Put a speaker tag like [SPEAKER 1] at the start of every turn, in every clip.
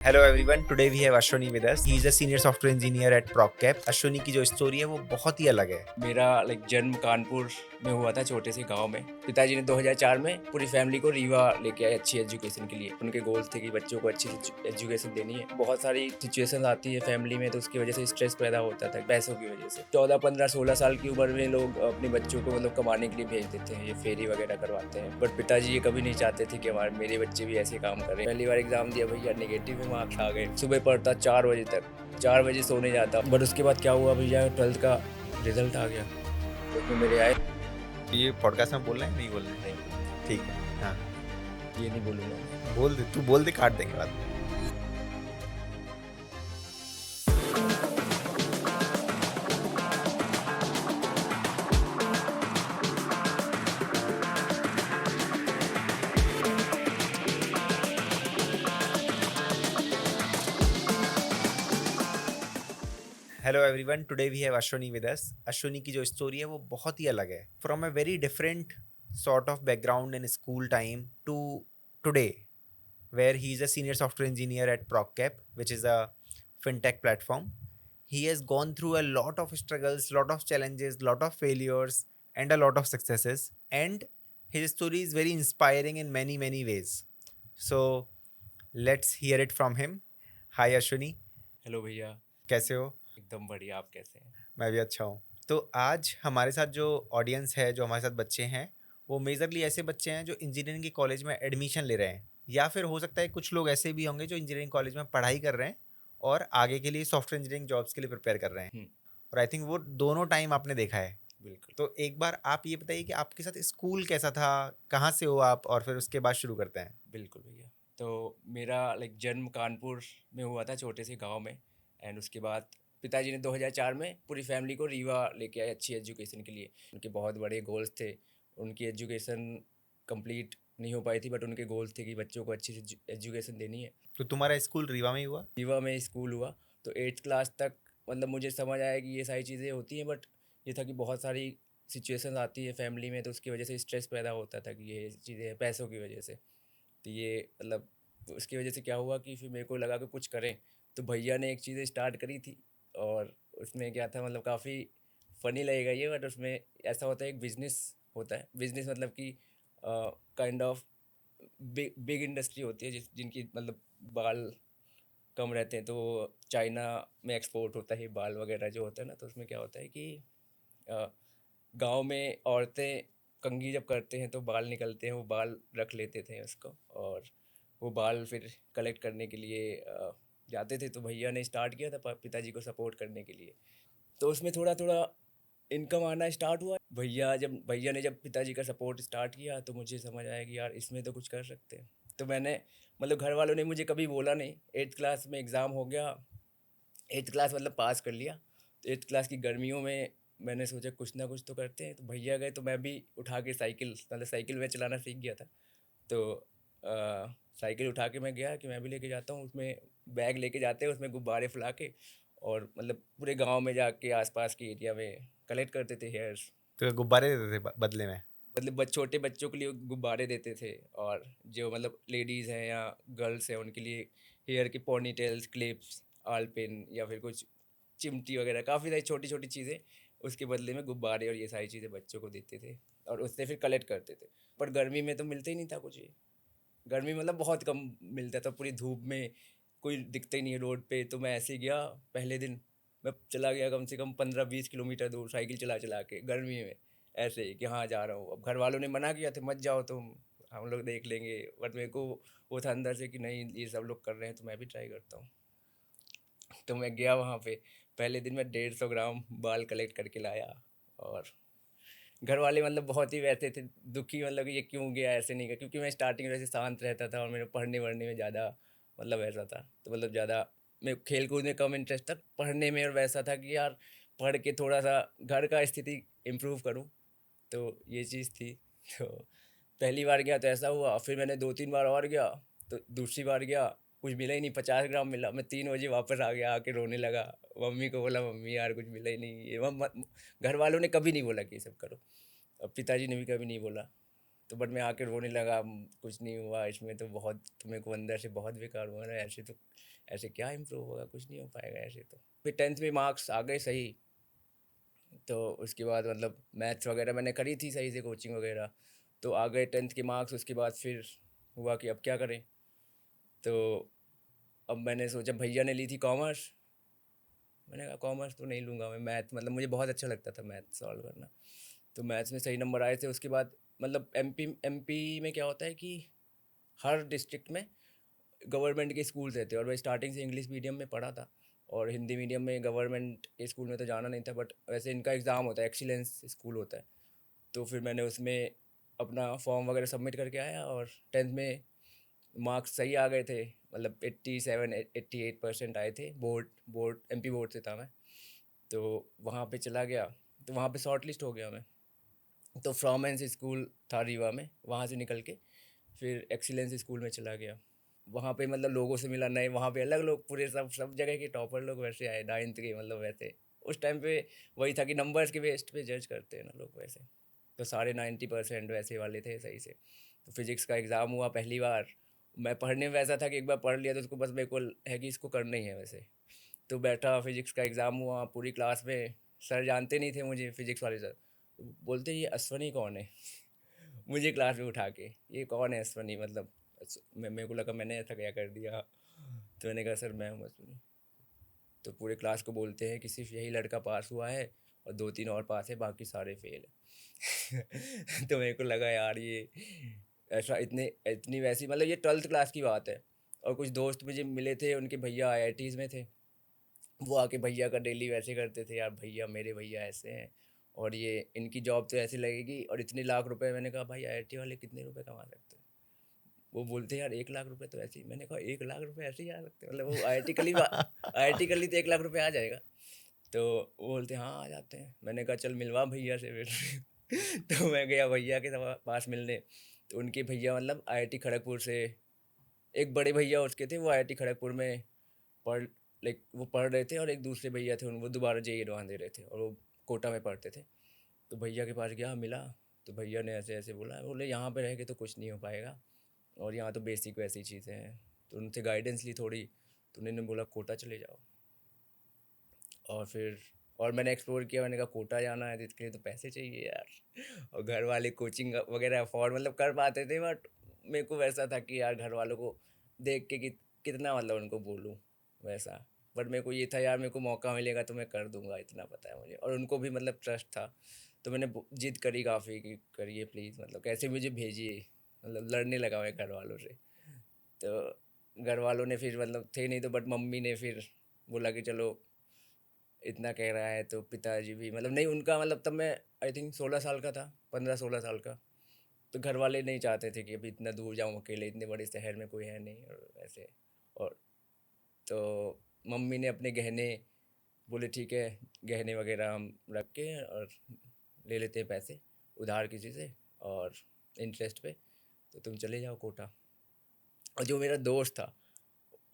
[SPEAKER 1] Hello everyone, today we have Ashwini with us. He is a senior software engineer at Procap. Ashwini की जो story है वो बहुत ही अलग है।
[SPEAKER 2] मेरा जन्म कानपुर में हुआ था, छोटे से गांव में। पिताजी ने 2004 में पूरी फैमिली को रीवा लेके आए अच्छी एजुकेशन के लिए। उनके गोल्स थे कि बच्चों को अच्छी एजुकेशन देनी है। बहुत सारी सिचुएशन आती है फैमिली में, तो उसकी वजह से स्ट्रेस पैदा होता था पैसों की वजह से। 14, 15, 16 साल की उम्र में लोग अपने बच्चों को कमाने के लिए भेज देते हैं, ये फेरी वगैरह करवाते हैं। बट पिताजी ये कभी नहीं चाहते थे कि मेरे बच्चे भी ऐसे काम करें। पहली बार एग्जाम दिया भैया, नेगेटिव में मार्क्स आ गए। सुबह पढ़ता 4 बजे तक, 4 बजे सोने जाता। बट उसके बाद क्या हुआ भैया, 12th का रिजल्ट आ गया, उसमें मेरे आए।
[SPEAKER 1] ये पॉडकास्ट में बोल रहे हैं नहीं बोल रहे हैं?
[SPEAKER 2] नहीं,
[SPEAKER 1] ठीक है, हाँ
[SPEAKER 2] ये नहीं बोलूँगा।
[SPEAKER 1] बोल दे, तू बोल दे, काट देंगे बाद में। Hello everyone, today we have Ashwini with us. Ashwini की जो स्टोरी है वो बहुत ही अलग है। From a very different sort of background in school time to today, where he is a senior software engineer at ProcCap, which is a fintech platform. He has gone through a lot of struggles, lot of challenges, lot of failures, and a lot of successes. And his story is very inspiring in many, many ways. So let's hear it from him. Hi Ashwini,
[SPEAKER 2] hello भैया,
[SPEAKER 1] कैसे हो?
[SPEAKER 2] एकदम बढ़िया। आप कैसे हैं?
[SPEAKER 1] मैं भी अच्छा हूँ। तो आज हमारे साथ जो ऑडियंस है, जो हमारे साथ बच्चे हैं, वो मेजरली ऐसे बच्चे हैं जो इंजीनियरिंग के कॉलेज में एडमिशन ले रहे हैं, या फिर हो सकता है कुछ लोग ऐसे भी होंगे जो इंजीनियरिंग कॉलेज में पढ़ाई कर रहे हैं और आगे के लिए सॉफ्टवेयर इंजीनियरिंग जॉब्स के लिए प्रिपेयर कर रहे हैं। और आई थिंक वो दोनों टाइम आपने देखा है।
[SPEAKER 2] बिल्कुल।
[SPEAKER 1] तो एक बार आप ये बताइए कि आपके साथ स्कूल कैसा था, कहाँ से हो आप, और फिर उसके बाद शुरू करते हैं।
[SPEAKER 2] बिल्कुल भैया। तो मेरा जन्म कानपुर में हुआ था, छोटे से गांव में। एंड उसके बाद पिताजी ने 2004 में पूरी फैमिली को रीवा लेके आए अच्छी एजुकेशन के लिए। उनके बहुत बड़े गोल्स थे। उनकी एजुकेशन कंप्लीट नहीं हो पाई थी, बट उनके गोल्स थे कि बच्चों को अच्छी एजुकेशन देनी है।
[SPEAKER 1] तो तुम्हारा स्कूल रीवा में ही हुआ?
[SPEAKER 2] रीवा में स्कूल हुआ। तो 8th क्लास तक मुझे समझ आया कि ये सारी चीज़ें होती हैं। बट ये था कि बहुत सारी सिचुएशंस आती है फैमिली में, तो उसकी वजह से स्ट्रेस पैदा होता था कि ये चीज़ें पैसों की वजह से। तो ये उसकी वजह से क्या हुआ कि फिर मेरे को लगा कि कुछ करें। तो भैया ने एक चीज़ें स्टार्ट करी थी, और उसमें क्या था, काफ़ी फ़नी लगेगा ये, बट उसमें ऐसा होता है, एक बिज़नेस होता है। बिज़नेस कि काइंड ऑफ बिग इंडस्ट्री होती है जिनकी बाल कम रहते हैं, तो चाइना में एक्सपोर्ट होता है बाल वगैरह जो होता है ना। तो उसमें क्या होता है कि गांव में औरतें कंघी जब करते हैं तो बाल निकलते हैं, वो बाल रख लेते थे उसको, और वो बाल फिर कलेक्ट करने के लिए जाते थे। तो भैया ने स्टार्ट किया था पिताजी को सपोर्ट करने के लिए। तो उसमें थोड़ा थोड़ा इनकम आना स्टार्ट हुआ। भैया ने जब पिताजी का सपोर्ट स्टार्ट किया, तो मुझे समझ आया कि यार इसमें तो कुछ कर सकते हैं। तो मैंने घर वालों ने मुझे कभी बोला नहीं। 8th क्लास में एग्ज़ाम हो गया, 8th क्लास पास कर लिया। तो 8th क्लास की गर्मियों में मैंने सोचा कुछ ना कुछ तो करते हैं। तो भैया गए, तो मैं भी उठा के साइकिल साइकिल में चलाना सीख गया था। तो साइकिल उठा के मैं गया कि मैं भी लेके जाता हूँ। उसमें बैग लेके जाते हैं, उसमें गुब्बारे फुला के, और पूरे गांव में जाके आसपास के एरिया में कलेक्ट करते थे हेयर्स।
[SPEAKER 1] तो गुब्बारे देते थे बदले में?
[SPEAKER 2] छोटे बच्चों के लिए गुब्बारे देते थे, और जो लेडीज़ हैं या गर्ल्स हैं उनके लिए हेयर की पोनी टेल्स, क्लिप्स, आल पिन, या फिर कुछ चिमटी वगैरह, काफ़ी सारी छोटी छोटी चीज़ें। उसके बदले में गुब्बारे और ये सारी चीज़ें बच्चों को देते थे, और उससे फिर कलेक्ट करते थे। पर गर्मी में तो मिलता ही नहीं था कुछ। ये गर्मी बहुत कम मिलता था, पूरी धूप में कोई दिखता ही नहीं है रोड पे। तो मैं ऐसे ही गया, पहले दिन मैं चला गया कम से कम 15-20 किलोमीटर दूर साइकिल चला चला के गर्मी में, ऐसे ही कि हाँ जा रहा हूँ। अब घर वालों ने मना किया था, मत जाओ तुम, हम लोग देख लेंगे। बट मेरे को वो था अंदर से कि नहीं, ये सब लोग कर रहे हैं तो मैं भी ट्राई करता हूँ। तो मैं गया वहाँ पे। पहले दिन मैं 150 ग्राम बाल कलेक्ट करके लाया। और घर वाले बहुत ही वैसे थे दुखी, कि ये क्यों गया, ऐसे नहीं गया। क्योंकि मैं स्टार्टिंग में वैसे शांत रहता था, और मेरे पढ़ने वढ़ने में ज़्यादा ऐसा था। तो ज़्यादा मैं खेल कूद में कम इंटरेस्ट था, पढ़ने में और वैसा था कि यार पढ़ के थोड़ा सा घर का स्थिति इम्प्रूव करूँ। तो ये चीज़ थी। तो पहली बार गया तो ऐसा हुआ। फिर मैंने 2-3 बार और गया। तो दूसरी बार गया, कुछ मिला ही नहीं, 50 ग्राम मिला। मैं 3 बजे वापस आ गया, आके रोने लगा। मम्मी को बोला, मम्मी यार कुछ मिला ही नहीं। घर वालों ने कभी नहीं बोला कि ये सब करो, और पिताजी ने भी कभी नहीं बोला। तो बट मैं आके रोने लगा, कुछ नहीं हुआ इसमें तो, बहुत तुम्हें को अंदर से बहुत बेकार हुआ ना, ऐसे तो ऐसे क्या इम्प्रूव होगा, कुछ नहीं हो पाएगा ऐसे। तो फिर 10th में मार्क्स आ गए सही, तो उसके बाद मतलब मैथ्स वगैरह मैंने करी थी सही से, कोचिंग वगैरह, तो आ गए 10th के मार्क्स। उसके बाद फिर हुआ कि अब क्या करें, तो अब मैंने सोचा, भैया ने ली थी कॉमर्स, मैंने कहा कॉमर्स तो नहीं लूँगा मैं, मैथ मतलब मुझे बहुत अच्छा लगता था मैथ सॉल्व करना, तो मैथ्स में सही नंबर आए थे। उसके बाद मतलब एमपी में क्या होता है कि हर डिस्ट्रिक्ट में गवर्नमेंट के स्कूल्स रहते हैं, और मैं स्टार्टिंग से इंग्लिश मीडियम में पढ़ा था, और हिंदी मीडियम में गवर्नमेंट के स्कूल में तो जाना नहीं था, बट वैसे इनका एग्ज़ाम होता है, एक्सीलेंस स्कूल होता है। तो फिर मैंने उसमें अपना फॉर्म वगैरह सबमिट करके आया, और 10th में मार्क्स सही आ गए थे, मतलब 87-88% आए थे। बोर्ड एमपी बोर्ड से था मैं, तो वहाँ पे चला गया, तो वहाँ पे शॉर्ट लिस्ट हो गया मैं। तो फ्रॉमेंस स्कूल था रीवा में, वहाँ से निकल के फिर एक्सीलेंस स्कूल में चला गया। वहाँ पे मतलब लोगों से मिला, नए वहाँ पे अलग लोग, पूरे सब जगह के टॉपर लोग वैसे आए 9th के, मतलब वैसे उस टाइम पे वही था कि नंबर्स के बेस्ट पे जज करते हैं ना लोग वैसे। तो सारे 90% वैसे वाले थे सही से। तो फिजिक्स का एग्ज़ाम हुआ पहली बार, मैं पढ़ने में वैसा था कि एक बार पढ़ लिया तो उसको बस मेरे को है कि इसको करना ही है वैसे। तो बैठा, फिजिक्स का एग्ज़ाम हुआ पूरी क्लास में, सर जानते नहीं थे मुझे, फिजिक्स वाले सर बोलते ये अश्वनी कौन है मुझे क्लास में उठा के, ये कौन है अश्वनी, मतलब मेरे को लगा मैंने ऐसा क्या कर दिया, तो मैंने कहा सर मैं हूँ अश्वनी। तो पूरे क्लास को बोलते हैं कि सिर्फ यही लड़का पास हुआ है और 2-3 और पास है, बाकी सारे फेल है तो मेरे को लगा यार ये ऐसा, इतनी वैसी, मतलब ये 12th क्लास की बात है। और कुछ दोस्त मुझे मिले थे, उनके भैया आईआईटीज़ में थे, वो आके भैया का डेली वैसे करते थे, यार भैया मेरे भैया ऐसे हैं, और ये इनकी जॉब तो ऐसी लगेगी, और इतने लाख रुपए। मैंने कहा भाई आईआईटी वाले कितने रुपए कमा सकते हैं? वो बोलते हैं यार 1 लाख रुपए तो ऐसे ही। मैंने कहा 1 लाख रुपए ऐसे ही आ सकते हैं? मतलब वो आईआईटी कर ली तो 1 लाख रुपए आ जाएगा? तो वो बोलते हैं हाँ आ जाते हैं। मैंने कहा चल मिलवा भैया से फिर तो मैं गया भैया के पास मिलने। तो उनके भैया मतलब आईआईटी खड़गपुर से, एक बड़े भैया उसके थे, वो आईआईटी खड़गपुर में पढ़ लाइक वो पढ़ रहे थे, और एक दूसरे भैया थे वो दोबारा जेईई एडवांस दे रहे थे, और वो कोटा में पढ़ते थे। तो भैया के पास गया, मिला, तो भैया ने ऐसे ऐसे बोला, बोले यहाँ पे रह के तो कुछ नहीं हो पाएगा, और यहाँ तो बेसिक वैसी चीज़ें हैं। तो उनसे गाइडेंस ली थोड़ी, तो उन्होंने बोला कोटा चले जाओ। और फिर और मैंने एक्सप्लोर किया, मैंने कहा कोटा जाना है तो इसके लिए तो पैसे चाहिए यार और घर वाले कोचिंग वगैरह अफोर्ड मतलब कर पाते थे, बट मेरे को वैसा था कि यार घर वालों को देख के कितना मतलब उनको बोलूँ वैसा। बट मेरे को ये था यार, मेरे को मौका मिलेगा तो मैं कर दूंगा, इतना पता है मुझे, और उनको भी मतलब ट्रस्ट था। तो मैंने जिद करी काफ़ी कि करिए प्लीज़, मतलब कैसे मुझे भेजिए, मतलब लड़ने लगा मैं घर वालों से। तो घर वालों ने फिर मतलब थे नहीं, तो बट मम्मी ने फिर बोला कि चलो इतना कह रहा है, तो पिताजी भी मतलब नहीं, उनका मतलब तब मैं आई थिंक 16 साल का था, 15-16 साल का। तो घर वाले नहीं चाहते थे कि अभी इतना दूर जाऊँ अकेले, इतने बड़े शहर में कोई है नहीं और ऐसे। और तो मम्मी ने अपने गहने बोले ठीक है, गहने वगैरह हम रख के और ले लेते हैं पैसे उधार किसी से और इंटरेस्ट पे, तो तुम चले जाओ कोटा। और जो मेरा दोस्त था,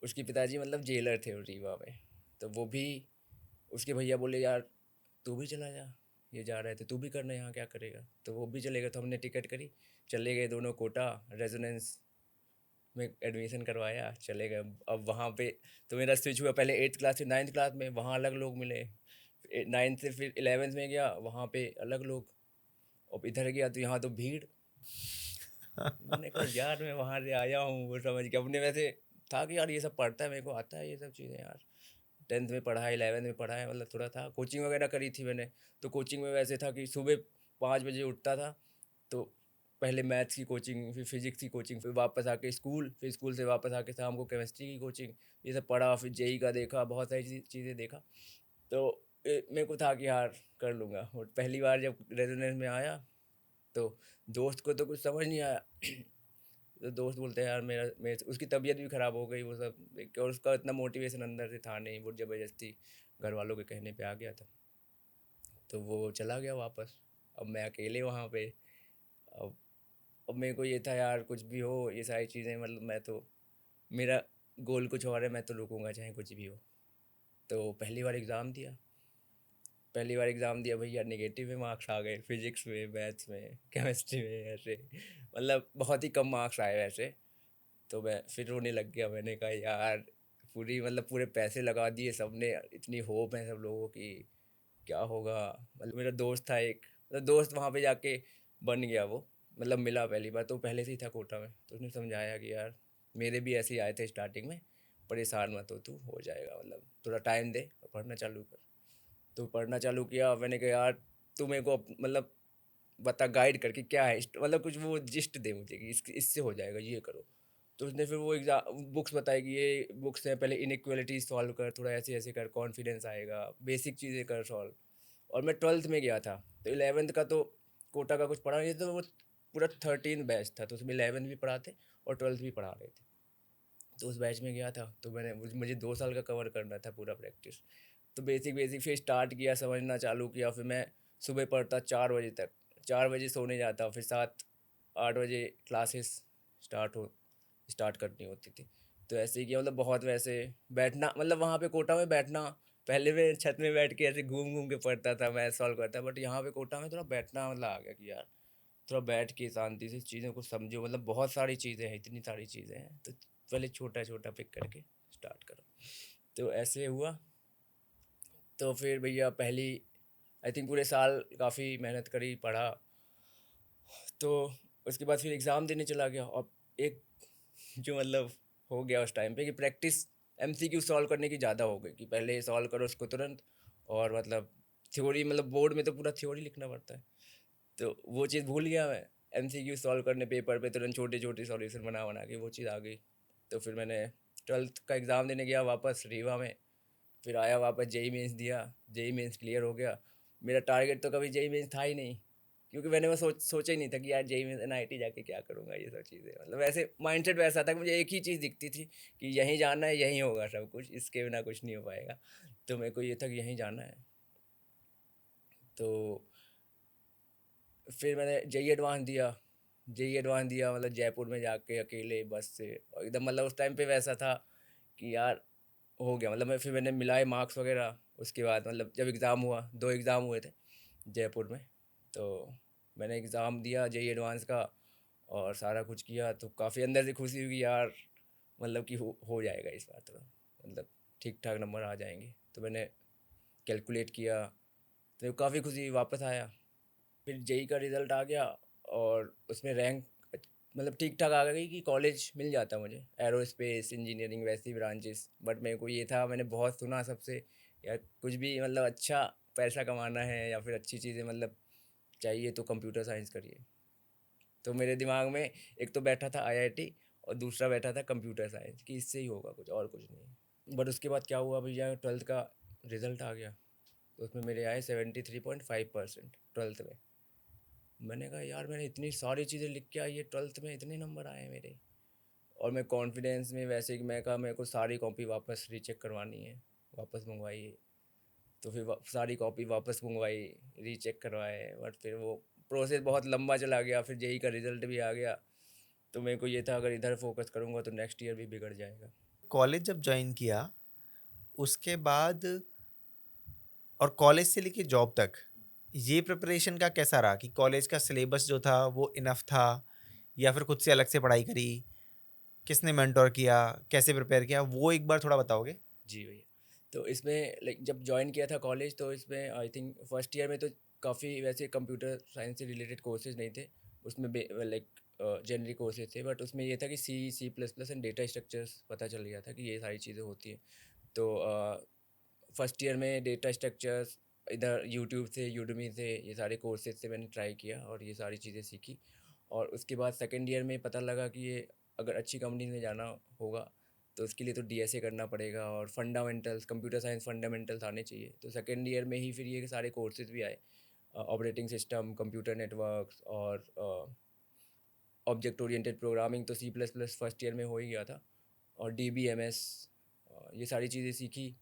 [SPEAKER 2] उसके पिताजी मतलब जेलर थे रीवा में, तो वो भी, उसके भैया बोले यार तू भी चला जा, ये जा रहा है तो तू भी करना, यहाँ क्या करेगा, तो वो भी चले गए। तो हमने टिकट करी, चले गए दोनों कोटा, रेजोनेंस में एडमिशन करवाया, चले गए। अब वहाँ पे तो मेरा स्विच हुआ, पहले 8th क्लास से 9th क्लास में, वहाँ अलग लोग मिले। 9th से फिर 11th में गया, वहाँ पे अलग लोग। अब इधर गया तो यहाँ तो भीड़। मैंने कहा यार मैं वहाँ से आया हूँ, वो समझ के अपने वैसे था कि यार ये सब पढ़ता है, मेरे को आता है ये सब चीज़ें यार। 10th में पढ़ा है, 11th में पढ़ा है, मतलब थोड़ा था, कोचिंग वगैरह करी थी मैंने। तो कोचिंग में वैसे था कि सुबह 5 बजे उठता था, तो पहले मैथ्स की कोचिंग, फिर फिजिक्स की कोचिंग, फिर वापस आके स्कूल, फिर स्कूल से वापस आके शाम को केमिस्ट्री की कोचिंग, ये सब पढ़ा। फिर जेई का देखा, बहुत सारी चीज़ें देखा। तो मेरे को था कि यार कर लूँगा। और पहली बार जब रेजोनेंस में आया, तो दोस्त को तो कुछ समझ नहीं आया तो दोस्त बोलते हैं यार मेरा मेरे उसकी तबीयत भी ख़राब हो गई, वो सब देख के, और उसका इतना मोटिवेशन अंदर से था नहीं, वो ज़बरदस्ती घर वालों के कहने पे आ गया था। तो वो चला गया वापस। अब मैं अकेले वहाँ पे। अब अब मेरे को ये था यार कुछ भी हो, ये सारी चीज़ें मतलब मैं तो, मेरा गोल कुछ और है, मैं तो रुकूंगा चाहे कुछ भी हो। तो पहली बार एग्ज़ाम दिया भैया, नेगेटिव में मार्क्स आ गए, फिजिक्स में, मैथ्स में, केमिस्ट्री में, ऐसे मतलब बहुत ही कम मार्क्स आए वैसे। तो मैं फिर रोने लग गया, मैंने कहा यार पूरी मतलब पूरे पैसे लगा दिए सबने, इतनी होप है सब लोगों की क्या होगा। मतलब मेरा दोस्त था एक, मतलब दोस्त वहाँ पे जाके बन गया वो, मतलब मिला पहली बार तो पहले से ही था कोटा में, तो उसने समझाया कि यार मेरे भी ऐसे ही आए थे स्टार्टिंग में, परेशान मत हो, तू हो जाएगा, मतलब थोड़ा टाइम दे और पढ़ना चालू कर। तो पढ़ना चालू किया, मैंने कहा यार तू मेरे को मतलब बता गाइड करके क्या है, मतलब कुछ वो जिस्ट दे मुझे कि इससे हो जाएगा, ये करो। तो उसने फिर वो एग्जाम बुक्स बताई कि ये बुक्स हैं, पहले इनइक्वालिटी सॉल्व कर, थोड़ा ऐसे ऐसे कर, कॉन्फिडेंस आएगा, बेसिक चीज़ें कर सॉल्व। और मैं ट्वेल्थ में गया था, तो इलेवेंथ का तो कोटा का कुछ पढ़ा नहीं, तो वो पूरा 13 बैच था, तो उसमें 11th भी पढ़ाते और 12th भी पढ़ा रहे थे। तो उस बैच में गया था, तो मुझे 2 साल का कवर करना था पूरा प्रैक्टिस। तो बेसिक बेसिक फिर स्टार्ट किया, समझना चालू किया। फिर मैं सुबह पढ़ता 4 बजे तक, 4 बजे सोने जाता, फिर 7-8 बजे क्लासेस स्टार्ट करनी होती थी। तो ऐसे ही किया, मतलब बहुत वैसे बैठना, मतलब वहाँ पे कोटा में बैठना, पहले मैं छत में बैठ के ऐसे घूम घूम के पढ़ता था, मैं सॉल्व करता, बट यहाँ पे कोटा में थोड़ा बैठना मतलब आ गया कि यार थोड़ा बैठ के शांति से चीज़ों को समझो, मतलब बहुत सारी चीज़ें हैं, इतनी सारी चीज़ें हैं, तो पहले छोटा छोटा पिक करके स्टार्ट करो। तो ऐसे हुआ। तो फिर भैया पहली आई थिंक पूरे साल काफ़ी मेहनत करी, पढ़ा। तो उसके बाद फिर एग्ज़ाम देने चला गया, और एक जो मतलब हो गया उस टाइम पे कि प्रैक्टिस एमसीक्यू सॉल्व करने की ज़्यादा हो गई, कि पहले सॉल्व करो उसको तुरंत, और मतलब थ्योरी, मतलब बोर्ड में तो पूरा थ्योरी लिखना पड़ता है, तो वो चीज़ भूल गया मैं। एमसीक्यू सॉल्व करने पेपर पे तुरंत छोटे छोटे सॉल्यूशन बना बना के वो चीज़ आ गई। तो फिर मैंने ट्वेल्थ का एग्ज़ाम देने गया वापस रीवा में, फिर आया वापस जेई मेंस दिया, जेई मेंस क्लियर हो गया। मेरा टारगेट तो कभी जेई मेंस था ही नहीं, क्योंकि मैंने वो सोचा ही नहीं था कि यार जेई मेंस एनआईटी जाके क्या करूँगा, ये सब चीज़ें, मतलब वैसे माइंडसेट वैसा था कि मुझे एक ही चीज़ दिखती थी कि यहीं जाना है, यहीं होगा सब कुछ, इसके बिना कुछ नहीं हो पाएगा। तो मेरे को ये था कि यहीं जाना है। तो फिर मैंने जेई एडवांस दिया, जेई एडवांस दिया, मतलब जयपुर में जाके अकेले बस से, और एकदम मतलब उस टाइम पे वैसा था कि यार हो गया, मतलब फिर मैंने मिलाए मार्क्स वगैरह। उसके बाद मतलब जब एग्ज़ाम हुआ, 2 एग्ज़ाम हुए थे जयपुर में, तो मैंने एग्ज़ाम दिया जेई एडवांस का, और सारा कुछ किया, तो काफ़ी अंदर से खुशी हुई यार, मतलब कि हो जाएगा इस बार, तो मतलब ठीक ठाक नंबर आ जाएंगे। तो मैंने कैलकुलेट किया, तो काफ़ी खुशी हुई, वापस आया। फिर जेई का रिज़ल्ट आ गया, और उसमें रैंक मतलब ठीक ठाक आ गई कि कॉलेज मिल जाता मुझे, एरोस्पेस इंजीनियरिंग वैसी ब्रांचेस। बट मेरे को ये था, मैंने बहुत सुना सबसे, यार कुछ भी मतलब अच्छा पैसा कमाना है या फिर अच्छी चीज़ें मतलब चाहिए तो कंप्यूटर साइंस करिए। तो मेरे दिमाग में एक तो बैठा था आईआईटी, और दूसरा बैठा था कंप्यूटर साइंस, कि इससे ही होगा कुछ, और कुछ नहीं। बट उसके बाद क्या हुआ भैया, ट्वेल्थ का रिज़ल्ट आ गया, तो उसमें मेरे आए 73.5% ट्वेल्थ में। मैंने कहा यार मैंने इतनी सारी चीज़ें लिख के आई, ये ट्वेल्थ में इतने नंबर आए मेरे। और मैं कॉन्फिडेंस में वैसे कि मैं कहा मेरे को सारी कॉपी वापस रीचेक करवानी है, वापस मंगवाई। तो फिर सारी कॉपी वापस मंगवाई, रीचेक करवाए, बट फिर वो प्रोसेस बहुत लंबा चला गया। फिर जेई का रिज़ल्ट भी आ गया, तो मेरे को ये था अगर इधर फोकस करूँगा तो नेक्स्ट ईयर भी बिगड़ जाएगा।
[SPEAKER 1] कॉलेज जब ज्वाइन किया उसके बाद और कॉलेज से लेके जॉब तक ये प्रिपरेशन का कैसा रहा कि कॉलेज का सिलेबस जो था वो इनफ था या फिर खुद से अलग से पढ़ाई करी, किसने मेंटोर किया, कैसे प्रिपेयर किया, वो एक बार थोड़ा बताओगे?
[SPEAKER 2] जी भैया। तो इसमें लाइक जब ज्वाइन किया था कॉलेज, तो इसमें आई थिंक फर्स्ट ईयर में तो काफ़ी वैसे कंप्यूटर साइंस से रिलेटेड कोर्सेज नहीं थे उसमें, लाइक जेनरिक कोर्सेज थे। बट उसमें ये था कि C plus plus and data structures पता चल गया था कि ये सारी चीज़ें होती हैं। तो फर्स्ट ईयर में डेटा स्ट्रक्चर्स इधर यूट्यूब से, यूडमी से, ये सारे कोर्सेज से मैंने ट्राई किया और ये सारी चीज़ें सीखी। और उसके बाद सेकेंड ईयर में पता लगा कि ये अगर अच्छी कंपनी में जाना होगा तो उसके लिए तो डीएसए करना पड़ेगा, और फंडामेंटल्स, कंप्यूटर साइंस फंडामेंटल्स आने चाहिए। तो सेकेंड ईयर में ही फिर ये सारे कोर्सेज भी आए, ऑपरेटिंग सिस्टम, कंप्यूटर नेटवर्क्स, और ऑब्जेक्ट ओरिएंटेड प्रोग्रामिंग। तो C plus plus first year में हो ही गया था, और डी बी एम एस, ये सारी चीज़ें सीखी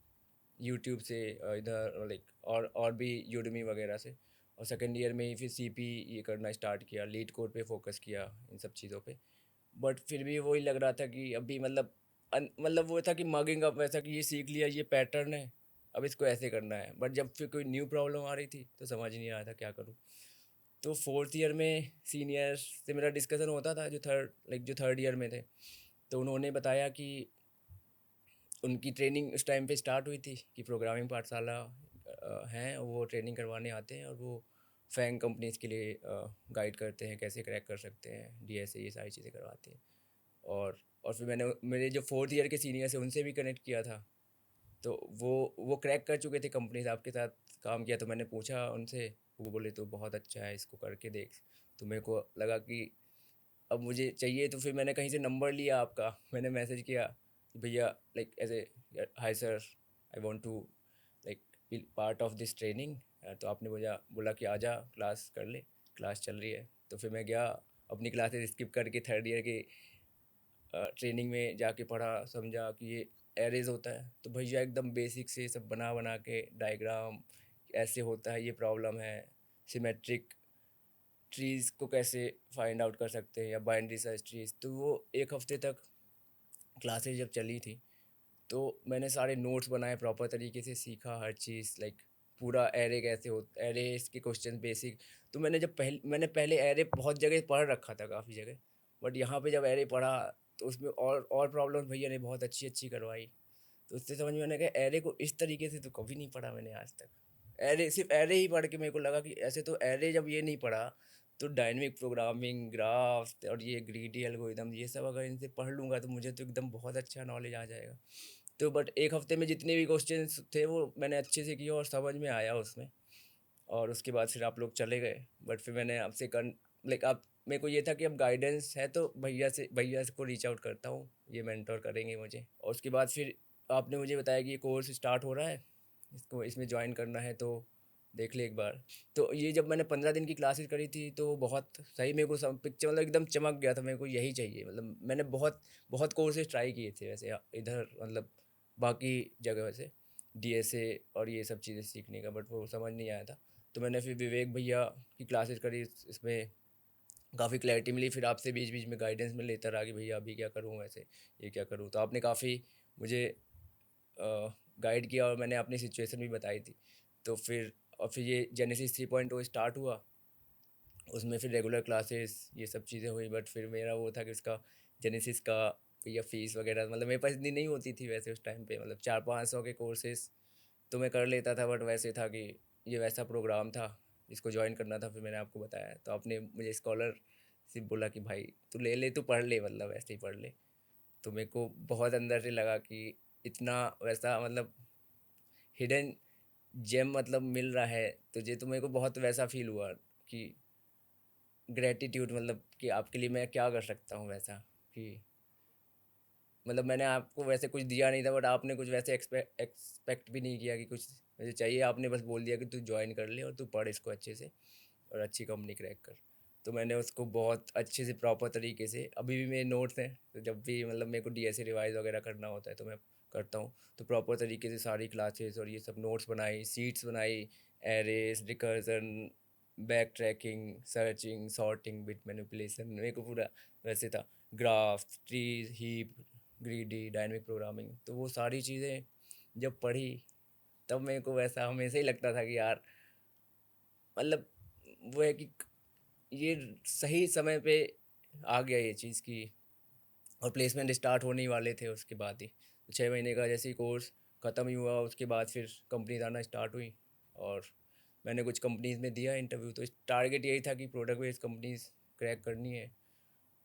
[SPEAKER 2] यूट्यूब से, इधर लाइक और भी यूडमी वगैरह से। और सेकेंड ईयर में ही फिर सीपी ये करना स्टार्ट किया, लीड कोड पे फोकस किया, इन सब चीज़ों पे। बट फिर भी वही लग रहा था कि अभी मतलब मतलब वो था कि मगिंग अप वैसा कि ये सीख लिया, ये पैटर्न है, अब इसको ऐसे करना है। बट जब फिर कोई न्यू प्रॉब्लम आ रही थी तो समझ नहीं आ रहा था क्या करूँ। तो फोर्थ ईयर में सीनियर से मेरा डिस्कशन होता था, जो थर्ड ईयर में थे। तो उन्होंने बताया कि उनकी ट्रेनिंग उस टाइम पे स्टार्ट हुई थी कि प्रोग्रामिंग पाठशाला हैं, वो ट्रेनिंग करवाने आते हैं और वो फैंग कंपनीज के लिए गाइड करते हैं कैसे क्रैक कर सकते हैं डीएसए, ये सारी चीज़ें करवाते हैं। और फिर मैंने मेरे जो 4th ईयर के सीनियर्स हैं उनसे भी कनेक्ट किया था, तो वो क्रैक कर चुके थे, कंपनीज आपके साथ काम किया, तो मैंने पूछा उनसे, वो बोले तो बहुत अच्छा है, इसको करके देख। तो मेरे को लगा कि अब मुझे चाहिए, तो फिर मैंने कहीं से नंबर लिया आपका, मैंने मैसेज किया कि भैया like as a hi sir, I want to like be part of this training. तो आपने मुझे बोला कि आजा क्लास कर ले, क्लास चल रही है। तो फिर मैं गया, अपनी क्लासेस स्किप करके 3rd ईयर की ट्रेनिंग में जाके पढ़ा, समझा कि ये एरेज होता है। तो भैया एकदम बेसिक से सब बना बना के डायग्राम, ऐसे होता है, ये प्रॉब्लम है, सिमेट्रिक ट्रीज़ को कैसे फाइंड आउट कर सकते हैं या बाइनरी सर्च ट्रीज़। तो वो 1 हफ्ते तक क्लासेस जब चली थी, तो मैंने सारे नोट्स बनाए, प्रॉपर तरीके से सीखा हर चीज़, लाइक पूरा एरे कैसे हो, एरेस के क्वेश्चन बेसिक। तो मैंने पहले एरे बहुत जगह पढ़ रखा था, काफ़ी जगह, बट यहाँ पे जब एरे पढ़ा तो उसमें और प्रॉब्लम भैया ने बहुत अच्छी अच्छी करवाई। तो उससे समझ में आने का एरे को इस तरीके से तो कभी नहीं पढ़ा मैंने आज तक। एरे सिर्फ एरे ही पढ़ के मेरे को लगा कि ऐसे तो एरे जब ये नहीं पढ़ा, तो डायनेमिक प्रोग्रामिंग, ग्राफ और ये ग्रीडी एल्गोरिदम, ये सब अगर इनसे पढ़ लूँगा तो मुझे तो एकदम बहुत अच्छा नॉलेज आ जाएगा। तो बट 1 हफ्ते में जितने भी क्वेश्चंस थे वो मैंने अच्छे से किए और समझ में आया उसमें। और उसके बाद फिर आप लोग चले गए, बट फिर मैंने आपसे लाइक आप, मेरे को ये था कि अब गाइडेंस है तो भैया को रीच आउट करता हूँ, ये मेंटोर करेंगे मुझे। और उसके बाद फिर आपने मुझे बताया कि ये कोर्स स्टार्ट हो रहा है, इसको इसमें ज्वाइन करना है, तो देख ले एक बार। तो ये जब मैंने 15 दिन की क्लासेस करी थी तो बहुत सही, मेरे को सब पिक्चर मतलब एकदम चमक गया था, मेरे को यही चाहिए। मतलब मैंने बहुत बहुत कोर्सेज ट्राई किए थे वैसे इधर, मतलब बाकी जगह से डीएसए और ये सब चीज़ें सीखने का, बट वो समझ नहीं आया था। तो मैंने फिर विवेक भैया की क्लासेस करी, इसमें काफ़ी क्लैरिटी मिली। फिर आपसे बीच बीच में गाइडेंस में लेता रहा कि भैया अभी क्या करूँ, वैसे ये क्या करूँ। तो आपने काफ़ी मुझे गाइड किया और मैंने अपनी सिचुएशन भी बताई थी। तो फिर ये जेनेसिस 3.0 स्टार्ट हुआ, उसमें फिर रेगुलर क्लासेस ये सब चीज़ें हुई। बट फिर मेरा वो था कि उसका जेनेसिस का या फीस वगैरह, मतलब मेरे पास इतनी नहीं होती थी वैसे उस टाइम पे, मतलब 400-500 के कोर्सेज तो मैं कर लेता था। बट वैसे था कि ये वैसा प्रोग्राम था जिसको ज्वाइन करना था, फिर मैंने आपको बताया, तो आपने मुझे स्कॉलरशिप बोला कि भाई तू ले ले, तू पढ़ ले, मतलब वैसे ही पढ़ ले। तो मेरे को बहुत अंदर से लगा कि इतना वैसा, मतलब हिडन जेम मतलब मिल रहा है तुझे, तो मेरे को बहुत वैसा फील हुआ कि ग्रेटिट्यूड, मतलब कि आपके लिए मैं क्या कर सकता हूँ वैसा, कि मतलब मैंने आपको वैसे कुछ दिया नहीं था, बट आपने कुछ वैसे एक्सपेक्ट भी नहीं किया कि कुछ मुझे चाहिए, आपने बस बोल दिया कि तू ज्वाइन कर ले और तू पढ़ इसको अच्छे से और अच्छी कंपनी क्रैक कर। तो मैंने उसको बहुत अच्छे से प्रॉपर तरीके से, अभी भी मेरे नोट्स हैं, तो जब भी मतलब मेरे को डीएसए रिवाइज वगैरह करना होता है तो मैं करता हूँ। तो प्रॉपर तरीके से सारी क्लासेस और ये सब नोट्स बनाई, सीट्स बनाई, arrays, recursion, back tracking, searching, sorting, bit manipulation, मेरे को पूरा वैसे था, graph, trees, heap, greedy, dynamic programming. तो वो सारी चीज़ें जब पढ़ी तब मेरे को वैसा हमेशा ही लगता था कि यार, मतलब वो है कि ये सही समय पे आ गया ये चीज़ की। और प्लेसमेंट स्टार्ट होने ही वाले थे उसके बाद ही, 6 महीने का जैसे ही कोर्स ख़त्म ही हुआ उसके बाद फिर कंपनीज आना स्टार्ट हुई। और मैंने कुछ कंपनीज में दिया इंटरव्यू, तो टारगेट यही था कि प्रोडक्ट बेस्ड कंपनीज क्रैक करनी है।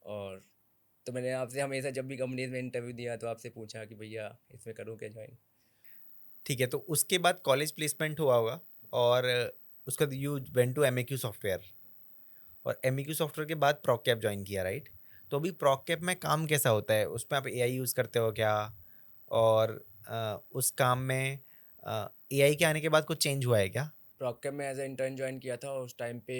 [SPEAKER 2] और तो मैंने आपसे हमेशा जब भी कंपनीज में इंटरव्यू दिया तो आपसे पूछा कि भैया इसमें करूँ क्या ज्वाइन।
[SPEAKER 1] ठीक है, तो उसके बाद कॉलेज प्लेसमेंट हुआ होगा, और उसके बाद you went to M software, और एम सॉफ्टवेयर के बाद प्रॉकैप ज्वाइन किया, राइट? तो अभी प्रॉकैप में काम कैसा होता है, उसमें आप एआई यूज़ करते हो क्या? और उस काम में एआई के आने के बाद कुछ चेंज हुआ है क्या?
[SPEAKER 2] प्रॉक्टम में एज ए इंटर्न ज्वाइन किया था, उस टाइम पे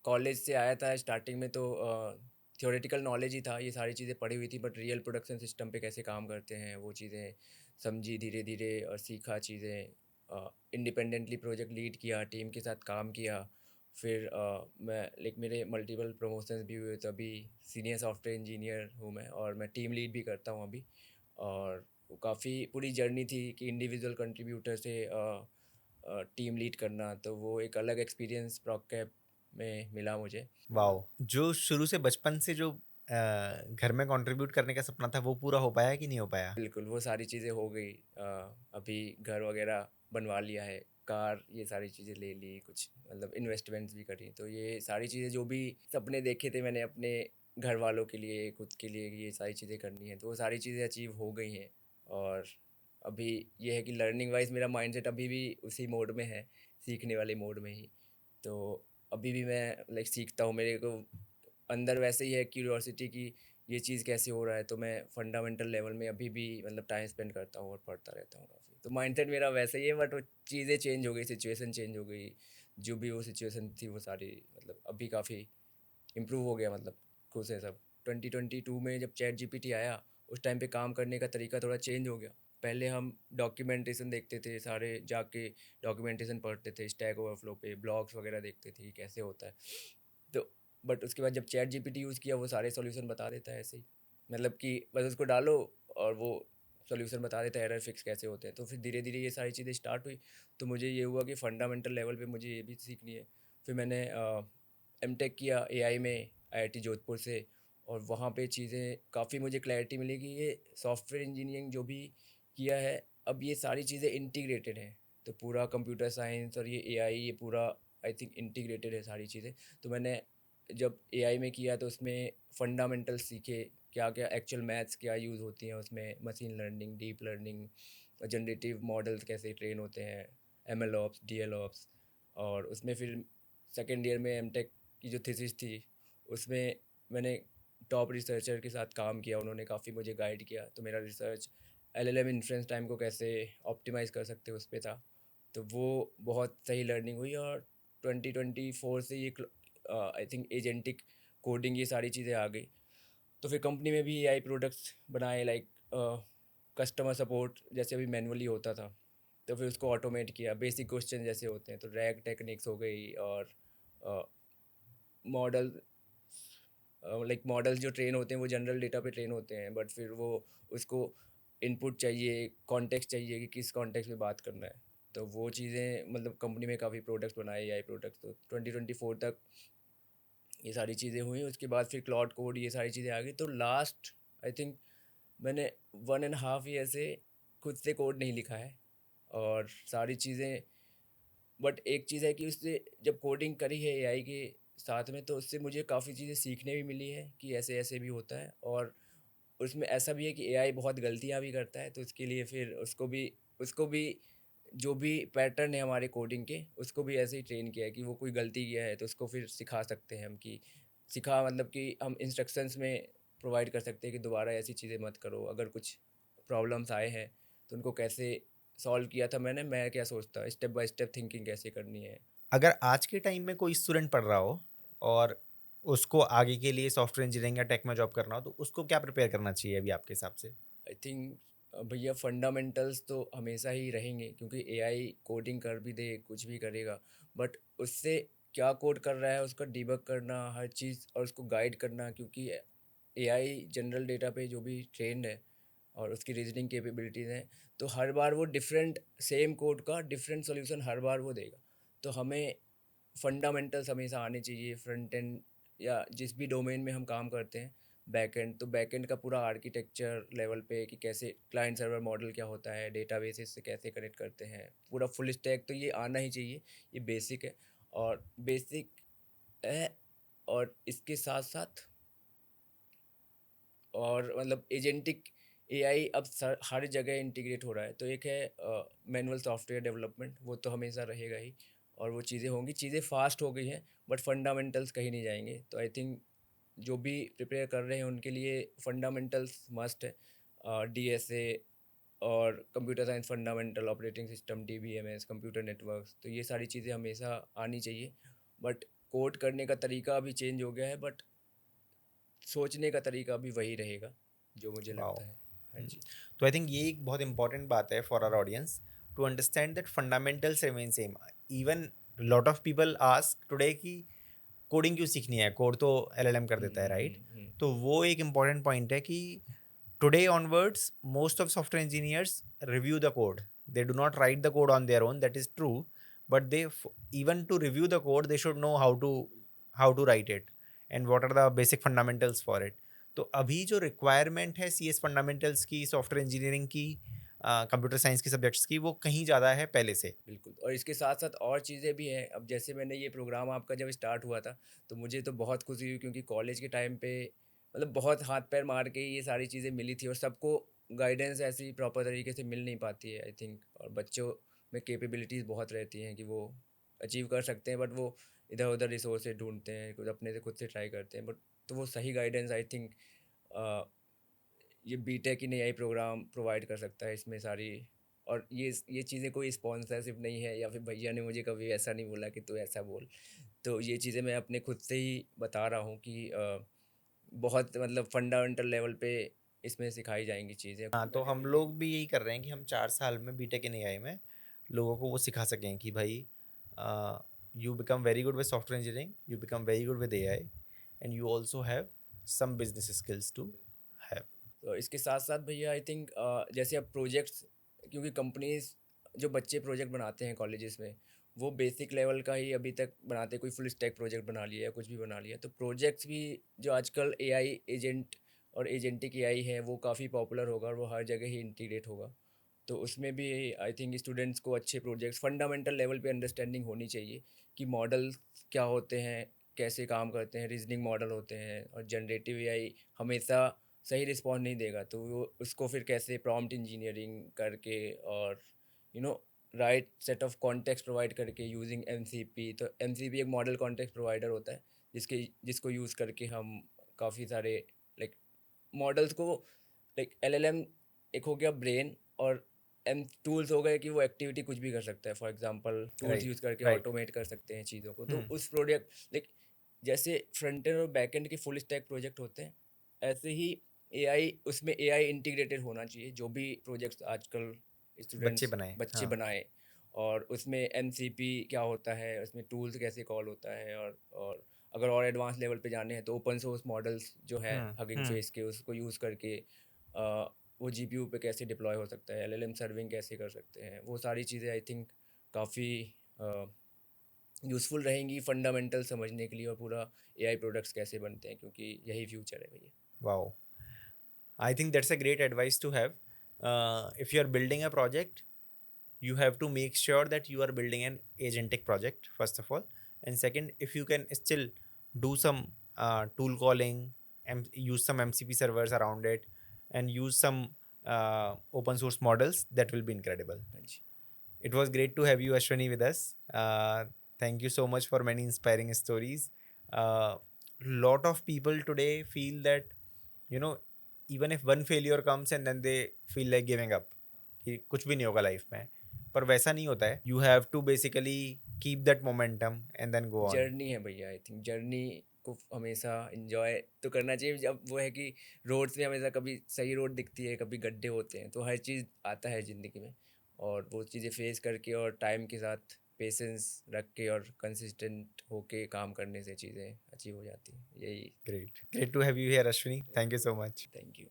[SPEAKER 2] कॉलेज से आया था स्टार्टिंग में, तो थियोरेटिकल नॉलेज ही था, ये सारी चीज़ें पढ़ी हुई थी, बट रियल प्रोडक्शन सिस्टम पे कैसे काम करते हैं वो चीज़ें समझी धीरे धीरे और सीखा चीज़ें। इंडिपेंडेंटली प्रोजेक्ट लीड किया, टीम के साथ काम किया। फिर मैं लाइक मेरे मल्टीपल प्रमोशंस भी हुए, तो अभी सीनियर सॉफ्टवेयर इंजीनियर हूँ मैं, और मैं टीम लीड भी करता हूँ अभी। और काफ़ी पूरी जर्नी थी कि इंडिविजुअल कंट्रीब्यूटर से टीम लीड करना, तो वो एक अलग एक्सपीरियंस प्रॉक कैप में मिला मुझे।
[SPEAKER 1] वाओ! जो शुरू से बचपन से जो घर में कंट्रीब्यूट करने का सपना था वो पूरा हो पाया कि नहीं हो पाया?
[SPEAKER 2] बिल्कुल, वो सारी चीज़ें हो गई। अभी घर वगैरह बनवा लिया है, कार ये सारी चीज़ें ले ली, कुछ मतलब इन्वेस्टमेंट्स भी करी। तो ये सारी चीज़ें जो भी सपने देखे थे मैंने अपने घर वालों के लिए, खुद के लिए, ये सारी चीज़ें करनी है, तो वो सारी चीज़ें अचीव हो गई हैं। और अभी ये है कि लर्निंग वाइज़ मेरा माइंडसेट अभी भी उसी मोड में है, सीखने वाले मोड में ही। तो अभी भी मैं लाइक सीखता हूँ, मेरे को अंदर वैसे ही है क्यूरियोसिटी कि ये चीज़ कैसे हो रहा है, तो मैं फंडामेंटल लेवल में अभी भी मतलब टाइम स्पेंड करता हूँ और पढ़ता रहता हूँ काफ़ी। तो माइंडसेट मेरा वैसे ही है, बट वो चीज़ें चेंज हो गई, सिचुएशन चेंज हो गई, जो भी वो सिचुएशन थी वो सारी मतलब अभी काफ़ी इम्प्रूव हो गया, मतलब खुद से सब। 2022 में जब चैट जीपीटी आया, उस टाइम पे काम करने का तरीका थोड़ा चेंज हो गया। पहले हम डॉक्यूमेंटेशन देखते थे, सारे जाके डॉक्यूमेंटेशन पढ़ते थे, स्टैक ओवरफ्लो पे ब्लॉग्स वगैरह देखते थे कैसे होता है। तो बट उसके बाद जब चैट जीपीटी यूज़ किया, वो सारे सॉल्यूशन बता देता है ऐसे ही, मतलब कि बस उसको डालो और वो सॉल्यूशन बता देता है एरर फिक्स कैसे होते हैं। तो फिर धीरे धीरे ये सारी चीज़ें स्टार्ट हुई, तो मुझे ये हुआ कि फंडामेंटल लेवल पे मुझे ये भी सीखनी है। फिर मैंने एमटेक किया एआई में आईआईटी जोधपुर से, और वहाँ पे चीज़ें काफ़ी मुझे क्लैरिटी मिली कि ये सॉफ्टवेयर इंजीनियरिंग जो भी किया है, अब ये सारी चीज़ें इंटीग्रेटेड हैं। तो पूरा कंप्यूटर साइंस और ये एआई, ये पूरा आई थिंक इंटीग्रेटेड है सारी चीज़ें। तो मैंने जब एआई में किया तो उसमें फंडामेंटल सीखे, क्या क्या एक्चुअल मैथ्स क्या यूज़ होती हैं उसमें, machine learning, deep learning, generative models कैसे ट्रेन होते हैं, एमएल ऑप्स, डीएल ऑप्स। और उसमें फिर सेकेंड ईयर में एमटेक की जो थीसिस थी, उसमें मैंने टॉप रिसर्चर के साथ काम किया, उन्होंने काफ़ी मुझे गाइड किया। तो मेरा रिसर्च एलएलएम इन्फ्रेंस टाइम को कैसे ऑप्टिमाइज़ कर सकते हैं उस पे था। तो वो बहुत सही लर्निंग हुई। और 2024 से ये आई थिंक एजेंटिक कोडिंग ये सारी चीज़ें आ गई। तो फिर कंपनी में भी एआई प्रोडक्ट्स बनाए, लाइक कस्टमर सपोर्ट जैसे अभी मैनुअली होता था, तो फिर उसको ऑटोमेट किया। बेसिक क्वेश्चन जैसे होते हैं तो रैग टेक्निक्स हो गई, और मॉडल लाइक मॉडल्स जो ट्रेन होते हैं वो जनरल डेटा पे ट्रेन होते हैं, बट फिर वो उसको इनपुट चाहिए, कॉन्टेक्स्ट चाहिए कि किस कॉन्टेक्स्ट में बात करना है। तो वो चीज़ें मतलब कंपनी में काफ़ी प्रोडक्ट्स बनाए एआई प्रोडक्ट्स। तो 2024 तक ये सारी चीज़ें हुई। उसके बाद फिर क्लाउड कोड ये सारी चीज़ें आ गई। तो लास्ट आई थिंक मैंने 1.5 ईयर से खुद से कोड नहीं लिखा है, और सारी चीज़ें। बट एक चीज़ है कि उससे जब कोडिंग करी है एआई के साथ में, तो उससे मुझे काफ़ी चीज़ें सीखने भी मिली है कि ऐसे ऐसे भी होता है। और उसमें ऐसा भी है कि एआई बहुत गलतियाँ भी करता है, तो उसके लिए फिर उसको भी जो भी पैटर्न है हमारे कोडिंग के, उसको भी ऐसे ही ट्रेन किया है कि वो कोई गलती किया है तो उसको फिर सिखा सकते हैं हम, कि सिखा मतलब कि हम इंस्ट्रक्शंस में प्रोवाइड कर सकते हैं कि दोबारा ऐसी चीज़ें मत करो। अगर कुछ प्रॉब्लम्स आए हैं तो उनको कैसे सॉल्व किया था मैंने, मैं क्या सोचता, स्टेप बाय स्टेप थिंकिंग कैसे करनी है।
[SPEAKER 1] अगर आज के टाइम में कोई स्टूडेंट पढ़ रहा हो और उसको आगे के लिए सॉफ्टवेयर इंजीनियरिंग या टेक में जॉब करना हो तो उसको क्या प्रिपेयर करना चाहिए अभी आपके हिसाब से?
[SPEAKER 2] आई थिंक भैया फंडामेंटल्स तो हमेशा ही रहेंगे, क्योंकि एआई कोडिंग कर भी दे, कुछ भी करेगा, बट उससे क्या कोड कर रहा है उसका डिबग करना, हर चीज़, और उसको गाइड करना। क्योंकि एआई जनरल डेटा पे जो भी ट्रेंड है और उसकी रीजनिंग कैपेबिलिटीज़ हैं, तो हर बार वो डिफरेंट, सेम कोड का डिफरेंट सॉल्यूशन हर बार वो देगा। तो हमें फंडामेंटल्स हमेशा आने चाहिए, फ्रंट एंड या जिस भी डोमेन में हम काम करते हैं। बैक एंड, तो बैक एंड का पूरा आर्किटेक्चर लेवल पे कि कैसे क्लाइंट सर्वर मॉडल क्या होता है, डेटाबेसेस से कैसे कनेक्ट करते हैं, पूरा फुल स्टैक तो ये आना ही चाहिए। ये बेसिक है, और बेसिक है। और इसके साथ साथ और मतलब एजेंटिक एआई अब हर जगह इंटीग्रेट हो रहा है। तो एक है मैनुअल सॉफ्टवेयर डेवलपमेंट, वो तो हमेशा रहेगा ही, और वो चीज़ें होंगी, चीज़ें फास्ट हो गई हैं, बट फंडामेंटल्स कहीं नहीं जाएंगे। तो आई थिंक जो भी प्रिपेयर कर रहे हैं उनके लिए फंडामेंटल्स मस्ट है। डीएसए और computer science fundamental, operating system, DBMS, computer networks, तो ये सारी चीज़ें हमेशा आनी चाहिए। बट कोड करने का तरीका अभी चेंज हो गया है, बट सोचने का तरीका भी वही रहेगा, जो मुझे
[SPEAKER 1] वाओ!
[SPEAKER 2] लगता है। हाँ
[SPEAKER 1] हुँ।
[SPEAKER 2] जी।
[SPEAKER 1] तो आई थिंक ये एक बहुत इम्पोर्टेंट बात है for our audience to understand that fundamentals remain same. Even lot of people ask today कि कोडिंग क्यों सीखनी है? कोड तो एलएलएम कर देता है, राइट?
[SPEAKER 2] हुँ।
[SPEAKER 1] तो वो एक इम्पोर्टेंट पॉइंट है कि today onwards most of software engineers review the code. They do not write the code on their own, that is true, but they even to review the code they should know how to write it and what are the basic fundamentals for it. तो अभी जो requirement है CS fundamentals की, software engineering की, computer science के subjects की, वो कहीं ज़्यादा है पहले से।
[SPEAKER 2] बिल्कुल। और इसके साथ-साथ और चीज़ें भी हैं। अब जैसे मैंने ये प्रोग्राम आपका जब स्टार्ट हुआ था, तो मुझे तो बहुत खुशी हुई क्योंकि कॉलेज के टाइम पे मतलब बहुत हाथ-पैर मार के ये सारी चीज़ें मिली थी और सबको गाइडेंस ऐसी प्रॉपर तरीके से मिल नहीं पाती है आई थिंक। और बच्चों में कैपेबिलिटीज़ बहुत रहती हैं कि वो अचीव कर सकते हैं, बट वो इधर-उधर रिसोर्सेज़ ढूँढते हैं, कुछ अपने से खुद से ट्राई करते हैं। बट तो वो सही गाइडेंस आई थिंक अ, ये बीटेक इन एआई प्रोग्राम प्रोवाइड कर सकता है इसमें सारी। और ये चीज़ें कोई स्पॉन्सरशिप नहीं है या फिर भैया ने मुझे कभी ऐसा नहीं बोला कि तू ऐसा बोल। तो ये चीज़ें मैं अपने खुद से ही बता रहा हूँ कि बहुत मतलब फंडामेंटल लेवल पे इसमें सिखाई जाएंगी चीज़ें।
[SPEAKER 1] हाँ, तो हम लोग भी यही कर रहे हैं कि हम 4 साल में बीटेक इन एआई में लोगों को वो सिखा सकें कि भाई, you become very good with software engineering, you become very good with AI, and you also have some business skills to have.
[SPEAKER 2] तो इसके साथ-साथ भैया आई थिंक जैसे अब प्रोजेक्ट्स, क्योंकि कंपनीज़ जो बच्चे प्रोजेक्ट बनाते हैं कॉलेजेस में, वो बेसिक लेवल का ही अभी तक बनाते हैं, कोई फुल स्टैक प्रोजेक्ट बना लिया या कुछ भी बना लिया। तो प्रोजेक्ट्स भी जो आजकल एआई एजेंट और एजेंटिक एआई है, वो काफ़ी पॉपुलर होगा और वो हर जगह ही इंटीग्रेट होगा। तो उसमें भी आई थिंक स्टूडेंट्स को अच्छे प्रोजेक्ट्स फंडामेंटल लेवल पे अंडरस्टैंडिंग होनी चाहिए कि मॉडल्स क्या होते हैं, कैसे काम करते हैं, रीजनिंग मॉडल होते हैं और जनरेटिव एआई हमेशा सही रिस्पॉन्स नहीं देगा, तो वो उसको फिर कैसे प्रॉम्प्ट इंजीनियरिंग करके और you know right set of context provide करके यूजिंग एमसीपी। तो एमसीपी एक मॉडल कॉन्टेक्स्ट प्रोवाइडर होता है जिसको यूज़ करके हम काफ़ी सारे लाइक मॉडल्स को, लाइक एलएलएम एक हो गया ब्रेन, और एम टूल्स हो गए कि वो एक्टिविटी कुछ भी कर सकता है। For example tools
[SPEAKER 1] right,
[SPEAKER 2] use करके
[SPEAKER 1] राइट।
[SPEAKER 2] ऑटोमेट कर सकते हैं चीज़ों को। तो
[SPEAKER 1] हुँ,
[SPEAKER 2] उस प्रोडक्ट लाइक जैसे फ्रंट एंड और बैक एंड के फुल स्टैक प्रोजेक्ट होते हैं, ऐसे ही एआई, उसमें एआई इंटीग्रेटेड होना चाहिए जो भी प्रोजेक्ट्स आजकल
[SPEAKER 1] बच्चे
[SPEAKER 2] स्टूडेंट्स
[SPEAKER 1] बनाएँ,
[SPEAKER 2] बच्चे
[SPEAKER 1] हाँ।
[SPEAKER 2] बनाए। और उसमें एमसीपी क्या होता है, उसमें टूल्स कैसे कॉल होता है, और अगर और एडवांस लेवल पे जाने हैं तो ओपन सोर्स मॉडल्स जो है
[SPEAKER 1] हुँ,
[SPEAKER 2] हगिंग
[SPEAKER 1] हुँ।
[SPEAKER 2] फेस के, उसको यूज़ करके वो जीपीयू पे कैसे डिप्लॉय हो सकता है, एलएलएम सर्विंग कैसे कर सकते हैं, वो सारी चीज़ें आई थिंक काफ़ी यूज़फुल रहेंगी फंडामेंटल समझने के लिए, और पूरा एआई प्रोडक्ट्स कैसे बनते हैं, क्योंकि यही फ्यूचर है भैया।
[SPEAKER 1] Wow! I think that's a great advice to have. If you are building a project, you have to make sure that you are building an agentic project, first of all. And second, if you can still do some tool calling, use some MCP servers around it, and use some open source models, that will be incredible.
[SPEAKER 2] हाँ जी।
[SPEAKER 1] It was great to have you, Ashwani, with us. Thank you so much for many inspiring stories. Lot of people today feel that, you know, even if one failure comes and then they feel like giving up, कि कुछ भी नहीं होगा life में, पर वैसा नहीं होता है. You have to basically keep that momentum and then go on.
[SPEAKER 2] Journey है भैया, आई थिंक जर्नी को हमेशा इंजॉय तो करना चाहिए। जब वो है कि रोड्स में हमेशा कभी सही रोड दिखती है, कभी गड्ढे होते हैं, तो हर चीज़ आता है ज़िंदगी में, और वो चीज़ें फेस करके और टाइम के साथ पेशेंस रख के और कंसिस्टेंट होके काम करने से चीज़ें अचीव हो जाती हैं। यही।
[SPEAKER 1] Great to have you here, Ashwini. Thank you so much.
[SPEAKER 2] Thank you.